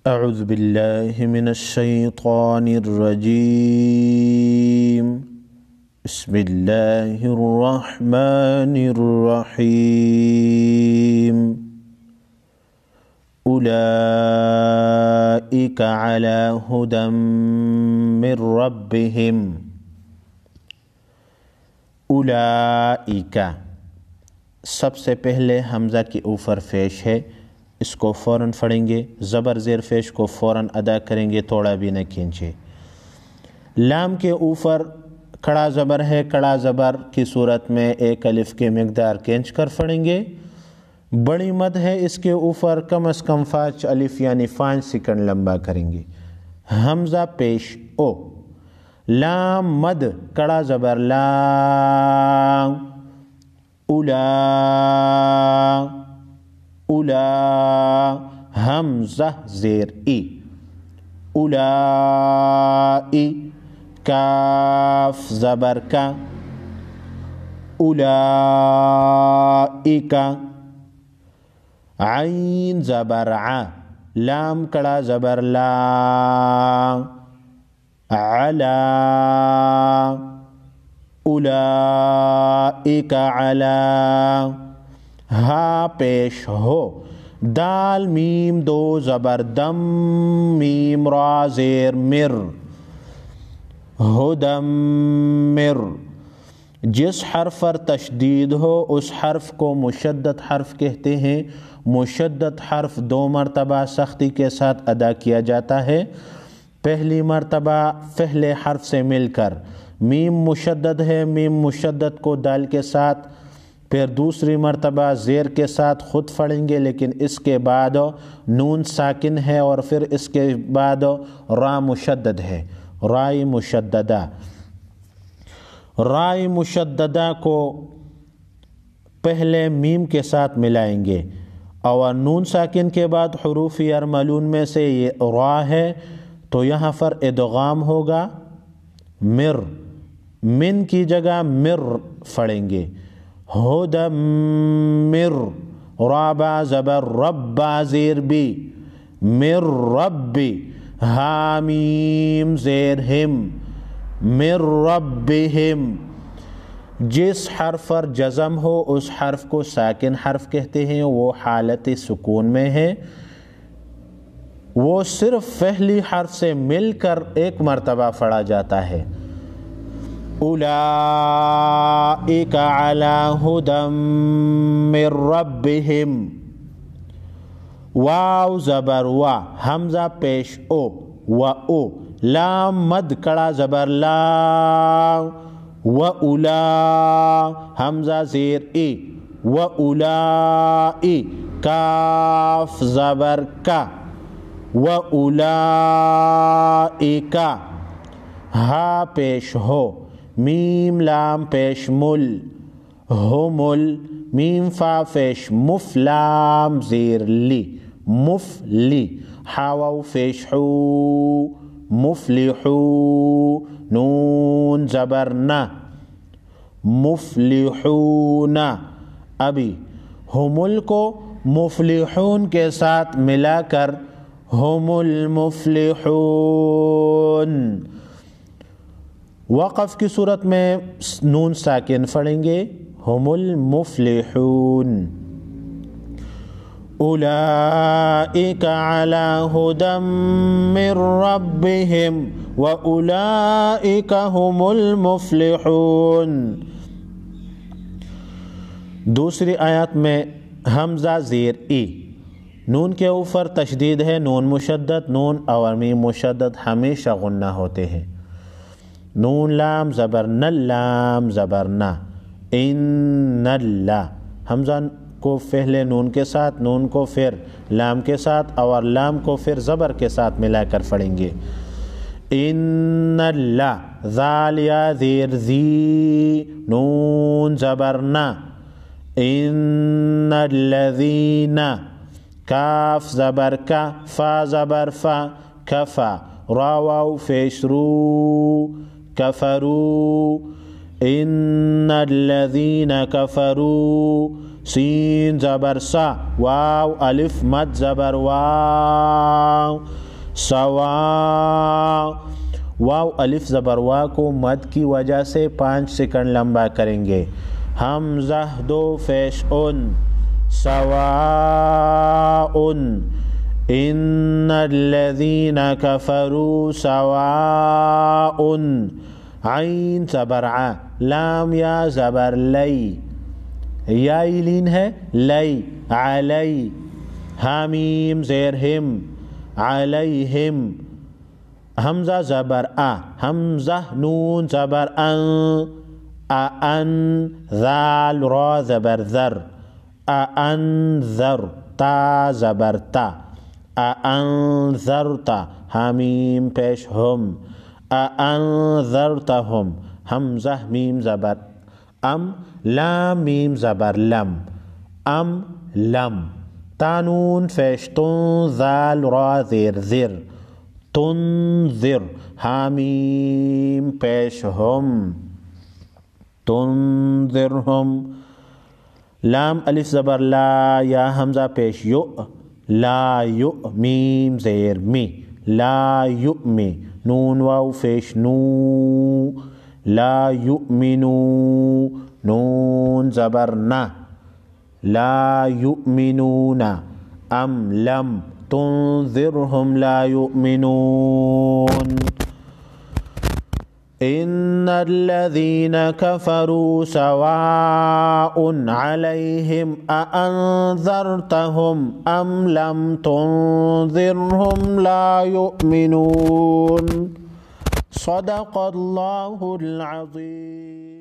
اعوذ باللہ من الشیطان الرجیم بسم اللہ الرحمن الرحیم اولئک علی ھدی من ربہم اولئک سب سے پہلے حمزہ کی اوپر پیش ہے، اس کو فوراً پڑھیں گے، زبر زیر پیش کو فوراً ادا کریں گے، توڑا بھی نہ کھینچے۔ لام کے اوپر کڑا زبر ہے، کڑا زبر کی صورت میں ایک الف کی مقدار کھینچ کر پڑھیں گے۔ بڑی مد ہے، اس کے اوپر کم از کم 5 الف یعنی 5 سیکنڈ لمبا کریں گے۔ حمزہ پیش او، لام مد کڑا زبر لام، اولا اولا، حمزہ زیر ای، اولائی، کاف زبر کا، اولائکا، عین زبر ع، لام کڑا زبر لا، علا، اولائک علا، ہا پیش ہو، دال میم دو زبر دم، میم را زیر مر، ہدمر۔ جس حرف پر تشدید ہو اس حرف کو مشدد حرف کہتے ہیں۔ مشدد حرف 2 مرتبہ سختی کے ساتھ ادا کیا جاتا ہے۔ پہلی مرتبہ پہلے حرف سے مل کر، میم مشدد ہے، میم مشدد کو دال کے ساتھ، پھر دوسری مرتبہ زیر کے ساتھ خود پڑھیں گے، لیکن اس کے بعد نون ساکن ہے اور پھر اس کے بعد را مشدد ہے، رائی مشددہ۔ رائی مشددہ کو پہلے میم کے ساتھ ملائیں گے اور نون ساکن کے بعد حروف یرملون میں سے یہ را ہے تو یہاں پر ادغام ہوگا، مر، من کی جگہ مر پڑھیں گے، ہدمر، رابع زبر ربا زیر بی، مر ربی، حامیم زیر ہم، مر ربہم۔ جس حرف پر جزم ہو اس حرف کو ساکن حرف کہتے ہیں، وہ حالت سکون میں ہے، وہ صرف پہلی حرف سے مل کر ایک مرتبہ پڑھا جاتا ہے۔ اولئک علی ھدی من ربہم، واو زبر وا، حمزہ پیش او، و او، لام مد کڑا زبر لا، و اولا، حمزہ زیر ای، و اولائی، کاف زبر کا، و اولائکا، ہا پیش ہو، میم لام پیش مل، ہمل، میم فا پیش مف، لام زیر لی، مفلی، حاو پیش حو، مفلحو، نون زبر نا، مفلحون۔ ابھی ہمل کو مفلحون کے ساتھ ملا کر ہم المفلحون۔ وقف کی صورت میں نون ساکن پڑھیں گے، ہم المفلحون۔ اولئک علی ھدی من ربہم واولئک ھم المفلحون۔ دوسری آیت میں حمزہ زیر ای، نون کے اوپر تشدید ہے، نون مشدد، نون اور میم مشدد ہمیشہ غنہ ہوتے ہیں۔ نون لام زبر نل، لام زبر نا، ان اللہ، حمزہ کو پہلے نون کے ساتھ، نون کو پھر لام کے ساتھ اور لام کو پھر زبر کے ساتھ ملا کر پڑھیں گے۔ ان اللہ، ذال یا زیر زی، نون زبر نا، ان الذین، کاف زبر کا، فا زبر فا، کفا، را واو پیش رو، کفروا، ان الذین کفروا، سین زبر سا، واو الف مد زبر واو، سوا واو الف زبر وا کو مد کی وجہ سے 5 سیکنڈ لمبا کریں گے. حمزہ دو پیش ان سواء ان الذین کفروا سواء عین زبر ع لام یا زبر لی یا لین ہے لی علی حامیم زیر ہم علیہم حمزہ زبر ا حمزہ نون زبر ان ذال را زبر ذر انذر تا زبر تا انذرتا حامیم پیش ہم انذرتہم حمزہ میم زبر ام لام میم زبر لم ام لم تانون پیش تن ذال را زیر زر تنذر حامیم پیش ہم تنذرہم لام الف زبر لا یا حمزہ پیش یو لا یو میم زیر می لا یؤمی نون واو پیش نو لا یؤمنو نون زبر نا لا یؤمنون ام لم تنذرهم لا يؤمنون إن الذين كفروا سواء عليهم أأنذرتهم أم لم تنذرهم لا يؤمنون صدق الله العظيم.